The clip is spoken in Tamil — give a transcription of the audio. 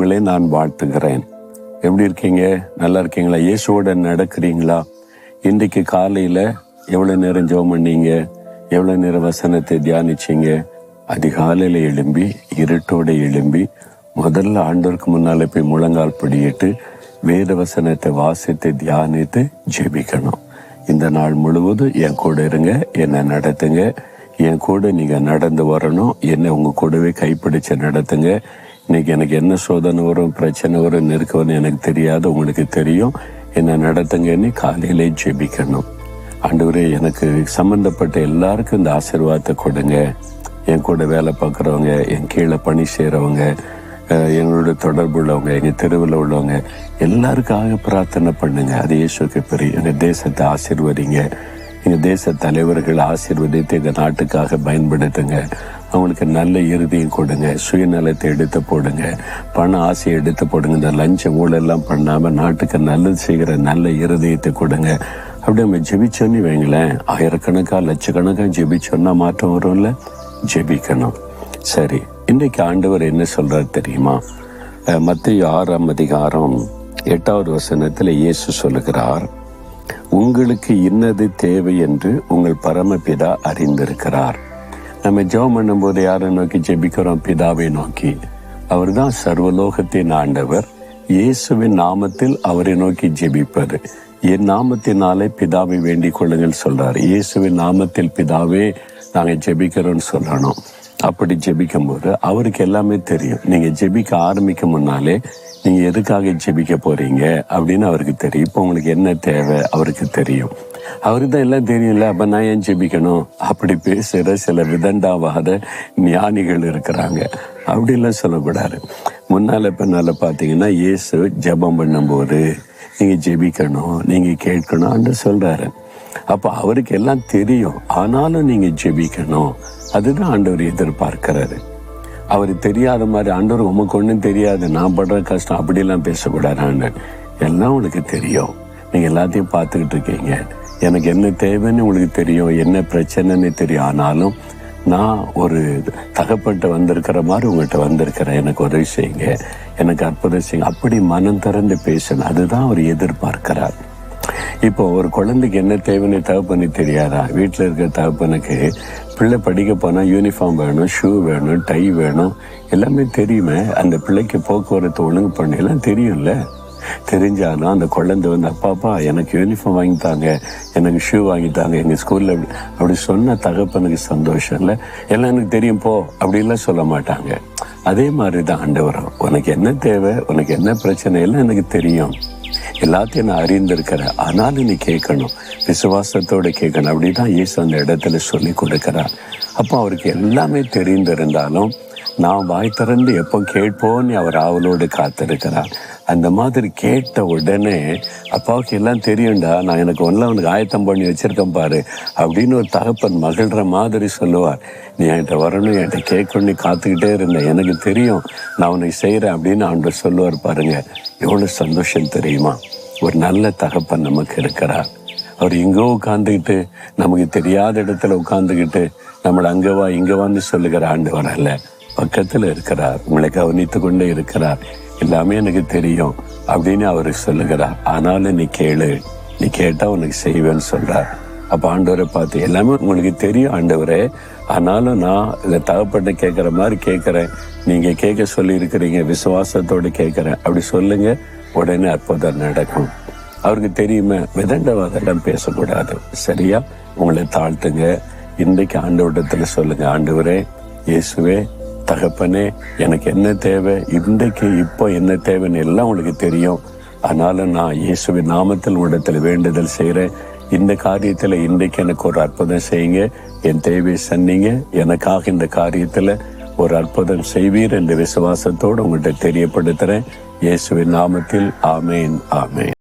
உங்களை நான் வாழ்த்துகிறேன். எப்படி இருக்கீங்க? நல்லா இருக்கீங்களா? இயேசுவோட நடக்கிறீங்களா? இன்றைக்கு காலையில் எவ்வளோ நேரம் ஜெபம் பண்ணீங்க? எவ்வளோ நேரம் வசனத்தை தியானிச்சிங்க? அதிகாலையில் எழும்பி இருட்டோடு எழும்பி முதல்ல ஆண்டவருக்கு முன்னால் போய் முழங்கால் படியிட்டு வேத வசனத்தை வாசித்து தியானித்து ஜெபிக்கணும். இந்த நாள் முழுவதும் என் கூட இருங்க, என்னை நடத்துங்க, என் கூட நீங்கள் நடந்து வரணும், என்னை உங்கள் கூடவே கைப்பிடிச்சு நடத்துங்க. இன்னைக்கு எனக்கு என்ன சோதனை வரும், பிரச்சனை வரும், நெருக்க வரும் எனக்கு தெரியாது, உங்களுக்கு தெரியும், என்னை நடத்துங்கன்னு காலையிலே ஜெபிக்கணும். ஆண்டவரே, எனக்கு சம்பந்தப்பட்ட எல்லாருக்கும் இந்த ஆசீர்வாதத்தை கொடுங்க. என் கூட வேலை பார்க்குறவங்க, என் கீழே பணி செய்கிறவங்க, எங்களோட தொடர்பு உள்ளவங்க, எங்கள் தெருவில் உள்ளவங்க எல்லாருக்காக பிரார்த்தனை பண்ணுங்க. அது இயேசுக்கு பெரிய. எங்கள் தேசத்தை ஆசீர்வதிங்க. எங்கள் தேச தலைவர்கள் ஆசீர்வதித்து எங்கள் நாட்டுக்காக பயன்படுத்துங்க. அவங்களுக்கு நல்ல இறுதியும் கொடுங்க. சுயநலத்தை எடுத்து போடுங்க, பண ஆசையை எடுத்து போடுங்க. இந்த லஞ்சம் ஊழெல்லாம் பண்ணாமல் நாட்டுக்கு நல்லது செய்கிற நல்ல இருதயத்தை கொடுங்க. அப்படி நம்ம ஜெபிச்சோன்னு வைங்களேன், ஆயிரக்கணக்காக லட்சக்கணக்காக ஜெபிச்சோன்னா மாற்றம் வரும்ல. ஜெபிக்கணும். சரி, இன்றைக்கு ஆண்டவர் என்ன சொல்றாரு தெரியுமா? மத்தேயு 6ஆம் அதிகாரம் 8வது வசனத்தில் இயேசு சொல்லுகிறார், உங்களுக்கு இன்னது தேவை என்று உங்கள் பரமபிதா அறிந்திருக்கிறார். நம்ம ஜெபம் பண்ணும்போது யாரை நோக்கி ஜெபிக்கிறோம்? பிதாவை நோக்கி. அவர் தான் சர்வலோகத்தின் ஆண்டவர். இயேசுவின் நாமத்தில் அவரை நோக்கி ஜெபிப்பது. என் நாமத்தினாலே பிதாவை வேண்டிக் கொள்ளுங்கள் சொல்றாரு. இயேசுவின் நாமத்தில் பிதாவே நாங்கள் ஜெபிக்கிறோன்னு சொல்லணும். அப்படி ஜெபிக்கும் போது அவருக்கு எல்லாமே தெரியும். நீங்க ஜெபிக்க ஆரம்பிக்க முன்னாலே நீங்க எதுக்காக ஜெபிக்க போறீங்க அப்படின்னு அவருக்கு தெரியும். இப்போ உங்களுக்கு என்ன தேவை அவருக்கு தெரியும். அவருக்கு தான் எல்லாம் தெரியும்ல. அப்ப நான் ஏன் ஜெபிக்கணும்? அப்படி பேசுற சில விதண்டாவாத ஞானிகள் இருக்கிறாங்க. அப்படிலாம் சொல்லக்கூடாது. முன்னால பின்னால பாத்தீங்கன்னா இயேசு ஜெபம் பண்ணும்போது நீங்க ஜெபிக்கணும், நீங்க கேட்கணும்னு சொல்றாரு. அப்ப அவருக்கு எல்லாம் தெரியும், ஆனாலும் நீங்க ஜெபிக்கணும். அதுதான் ஆண்டவர் எதிர்பார்க்கிறாரு. அவரு தெரியாத மாதிரி, ஆண்டவர் உமக்கு ஒன்றும் தெரியாது, நான் படுற கஷ்டம், அப்படிலாம் பேசக்கூடாது. ஆண்டவர் எல்லாம் உனக்கு தெரியும், நீங்க எல்லாத்தையும் பார்த்துக்கிட்டு இருக்கீங்க, எனக்கு என்ன தேவைன்னு உங்களுக்கு தெரியும், என்ன பிரச்சனைன்னு தெரியும், ஆனாலும் நான் ஒரு தகப்பட்ட வந்திருக்கிற மாதிரி உங்கள்கிட்ட வந்திருக்கிறேன், எனக்கு உதவி செய்யுங்க, எனக்கு அற்புதம் செய்யுங்க. அப்படி மனம் திறந்து பேசணும். அதுதான் அவர் எதிர்பார்க்கிறார். இப்போ ஒரு குழந்தைக்கு என்ன தேவைன்னு தகப்பனு தெரியாதா? வீட்டில் இருக்கிற தகப்பனுக்கு பிள்ளை படிக்க போனால் யூனிஃபார்ம் வேணும், ஷூ வேணும், டை வேணும், எல்லாமே தெரியுமே. அந்த பிள்ளைக்கு போக்குவரத்து ஒழுங்கு பண்ண எல்லாம் தெரியும்ல. தெரிஞ்சாலும் அந்த குழந்தை வந்து அப்பாப்பா எனக்கு யூனிஃபார்ம் வாங்கித்தாங்க, எனக்கு ஷூ வாங்கித்தாங்க எங்கள் ஸ்கூலில், அப்படி சொன்ன தகப்பனுக்கு சந்தோஷம் இல்லை. எல்லாம் எனக்கு தெரியும் போ அப்படிலாம் சொல்ல மாட்டாங்க. அதே மாதிரி தான் ஆண்டவரும், உனக்கு என்ன தேவை, உனக்கு என்ன பிரச்சனை எல்லாம் எனக்கு தெரியும், எல்லாத்தையும் நான் அறிந்திருக்கிறேன், ஆனாலும் நீ கேட்கணும், விசுவாசத்தோடு கேட்கணும். அப்படிதான் இயேசு அந்த இடத்துல சொல்லி கொடுக்கிறார். அப்போ அவருக்கு எல்லாமே தெரிந்திருந்தாலும் நான் வாய் திறந்து எப்போ கேட்போன்னு அவர் ஆவலோடு காத்திருக்கிறார். அந்த மாதிரி கேட்ட உடனே அப்பாவுக்கு எல்லாம் தெரியும்டா, நான் எனக்கு அவனுக்கு ஆயத்தம் பண்ணி வச்சிருக்கேன் பாரு அப்படின்னு ஒரு தகப்பன் மகிழ்ற மாதிரி சொல்லுவார். நீ என்கிட்ட வரணும், என்கிட்ட கேட்கணும்னு காத்துக்கிட்டே இருந்தேன், எனக்கு தெரியும், நான் உனக்கு செய்கிறேன் அப்படின்னு ஆண்டவர் சொல்லுவார். பாருங்க எவ்வளோ சந்தோஷம் தெரியுமா? ஒரு நல்ல தகப்பன் நமக்கு இருக்கிறார். அவர் இங்கோ உட்காந்துக்கிட்டு நமக்கு தெரியாத இடத்துல உட்காந்துக்கிட்டு நம்மளை அங்கவா இங்கவான்னு சொல்லுகிற ஆண்டவர் அல்ல, பக்கத்தில் இருக்கிறார், உங்களை கவனித்து கொண்டே இருக்கிறார். எல்லாமே எனக்கு தெரியும் அப்படின்னு அவரு சொல்லுகிறார். ஆனாலும் நீ கேளு, நீ கேட்டா உனக்கு செய்வேன்னு சொல்றார். அப்ப ஆண்டவரை பார்த்து எல்லாமே உங்களுக்கு தெரியும் ஆண்டவரே, ஆனாலும் நான் இதை தகப்பட்டு கேட்கிற மாதிரி கேட்கிறேன், நீங்க கேட்க சொல்லி இருக்கிறீங்க, விசுவாசத்தோடு கேட்கிறேன் அப்படி சொல்லுங்க, உடனே அற்புதம் நடக்கும். அவருக்கு தெரியுமே. விதண்டவாதெல்லாம் பேசக்கூடாது. சரியா? உங்களை தாழ்த்துங்க. இன்றைக்கு ஆண்டவரிடத்துல சொல்லுங்க, ஆண்டவரே, இயேசுவே, தகப்பனே, எனக்கு என்ன தேவை, இன்றைக்கு இப்போ என்ன தேவைன்னு எல்லாம் உங்களுக்கு தெரியும், ஆனாலும் நான் இயேசுவின் நாமத்தில் உங்களிடத்தில் வேண்டுதல் செய்கிறேன். இந்த காரியத்தில் இன்றைக்கு எனக்கு ஒரு அற்புதம் செய்யுங்க, என் தேவையை சொன்னீங்க, எனக்காக இந்த காரியத்தில் ஒரு அற்புதம் செய்வீர் என்ற விசுவாசத்தோடு உங்கள்கிட்ட தெரியப்படுத்துகிறேன். இயேசுவின் நாமத்தில் ஆமேன், ஆமேன்.